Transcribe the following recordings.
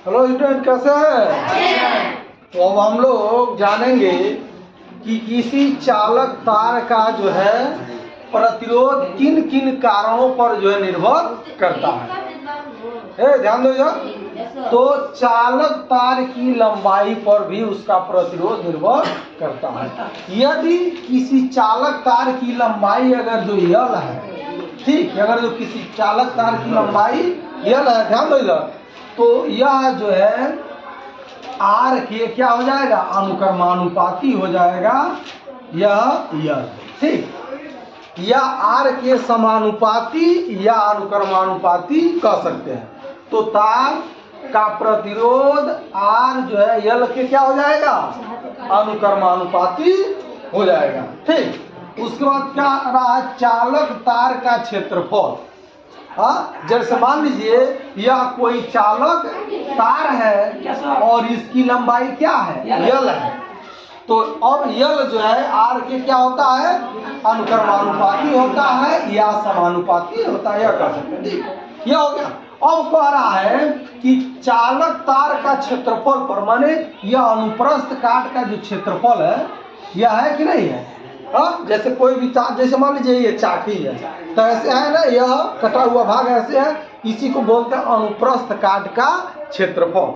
Hello student, कैसे हैं? तो अब हम लोग जानेंगे कि किसी चालक तार का जो है प्रतिरोध किन किन कारणों पर जो है निर्भर करता है। ध्यान दो जो तो चालक तार की लंबाई पर भी उसका प्रतिरोध निर्भर करता है। यदि किसी चालक तार की लंबाई अगर जो यल है, ठीक है, अगर जो किसी चालक तार की लंबाई यल है, ध्यान दो इधर, तो यह जो है आर के क्या हो जाएगा, अनुक्रमानुपाती हो जाएगा यह यल, ठीक, या आर के समानुपाती या अनुक्रमानुपाती कह सकते हैं। तो तार का प्रतिरोध आर जो है यल के क्या हो जाएगा, अनुक्रमानुपाती हो जाएगा, ठीक। उसके बाद क्या रहा है, चालक तार का क्षेत्रफल। जैसे मान लीजिए यह कोई चालक तार है और इसकी लंबाई क्या है, यल है, तो अब यल जो है आर के क्या होता है, अनुक्रमानुपाती होता है या समानुपाती होता है, यह कह सकते हैं, ठीक। यह हो गया। अब कह रहा है कि चालक तार का क्षेत्रफल पर, माने यह अनुप्रस्थ काट का जो क्षेत्रफल है यह है कि नहीं है। जैसे कोई भी तार, जैसे मान लीजिए ये चाकी है, तो ऐसे है ना, यह कटा हुआ भाग ऐसे है, इसी को बोलते हैं अनुप्रस्थ काट का क्षेत्रफल।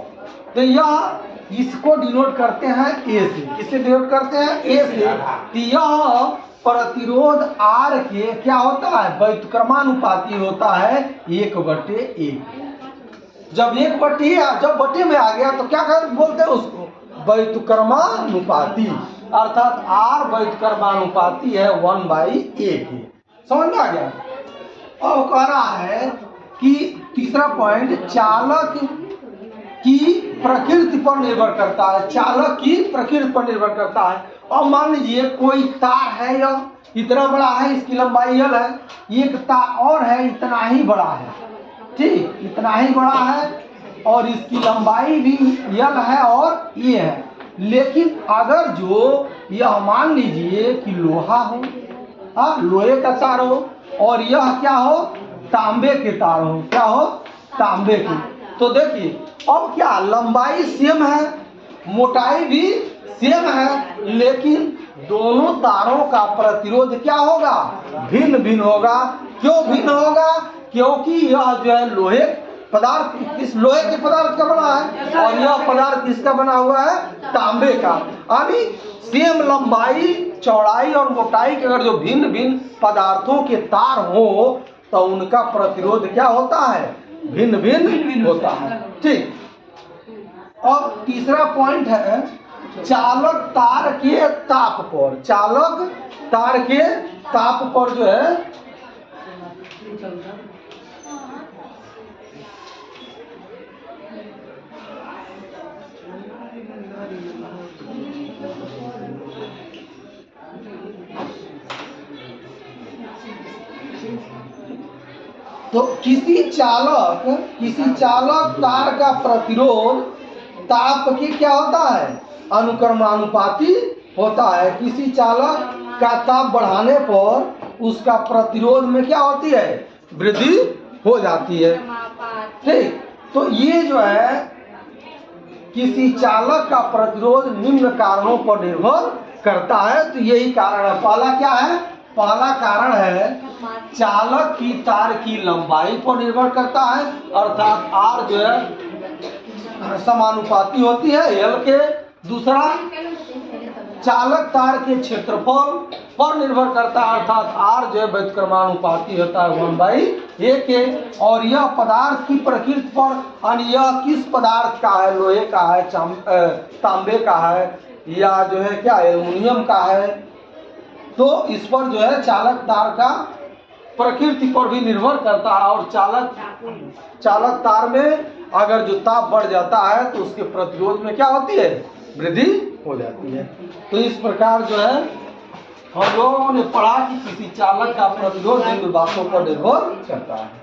तो यह इसको डिनोट करते हैं ए से। किससे डिनोट करते हैं, ए से। तो यह प्रतिरोध आर के क्या होता है, व्युत्क्रमानुपाती होता है 1/1। जब 1/1 जब बटे में आ गया तो क्या बोलते हैं उसको, व्युत्क्रमानुपाती, अर्थात आर व्युत्क्रमानुपाती है 1/1। समझ में आ गया। अब कह रहा है कि तीसरा पॉइंट, चालक की प्रकृति पर निर्भर करता है। चालक की प्रकृति पर निर्भर करता है। अब मान लीजिए कोई तार है, यह इतना बड़ा है, इसकी लंबाई यल है, एक तार और है इतना ही बड़ा है, ठीक, इतना ही बड़ा है और इसकी लंबाई भी यल है और ये है। लेकिन अगर जो यह मान लीजिए कि लोहा हो, लोहे का तार हो, और यह क्या हो, तांबे के तार हो, क्या हो, तांबे के, तो देखिए अब क्या लंबाई सेम है, मोटाई भी सेम है, लेकिन दोनों तारों का प्रतिरोध क्या होगा, भिन्न भिन्न होगा। क्यों भिन्न होगा, क्योंकि यह जो है लोहे पदार्थ, इस लोहे के पदार्थ का बना है और यह पदार्थ किसका बना हुआ है, तांबे का। अभी सेम लंबाई, चौड़ाई और मोटाई के अगर जो भिन्न भिन्न पदार्थों के तार हो तो उनका प्रतिरोध क्या होता है, भिन्न भिन्न होता है, ठीक। अब तीसरा पॉइंट है, चालक तार के ताप पर। चालक तार के ताप पर जो है तो किसी चालक तार का प्रतिरोध ताप के क्या होता है, अनुक्रमानुपाती होता है। किसी चालक का ताप बढ़ाने पर उसका प्रतिरोध में क्या होती है, वृद्धि हो जाती है, ठीक। तो ये जो है किसी चालक का प्रतिरोध निम्न कारणों पर निर्भर करता है। तो यही कारण है। पहला क्या है, पहला कारण है चालक की तार की लंबाई पर निर्भर करता है, अर्थात आर जो है समानुपाती होती है यल के। दूसरा, चालक तार के क्षेत्रफल पर निर्भर करता है, अर्थात आर जो है व्युत्क्रमानुपाती होता है 1/1 के। और यह पदार्थ की प्रकृति पर, यानी यह किस पदार्थ का है, लोहे का है, तांबे का है, या जो है क्या एल्युमिनियम का है, तो इस पर जो है चालक तार का प्रकृति पर भी निर्भर करता है। और चालक तार में अगर जो ताप बढ़ जाता है तो उसके प्रतिरोध में क्या होती है, वृद्धि हो जाती है। तो इस प्रकार जो है हम लोगों ने पढ़ा कि किसी चालक का प्रतिरोध इन बातों पर निर्भर करता है।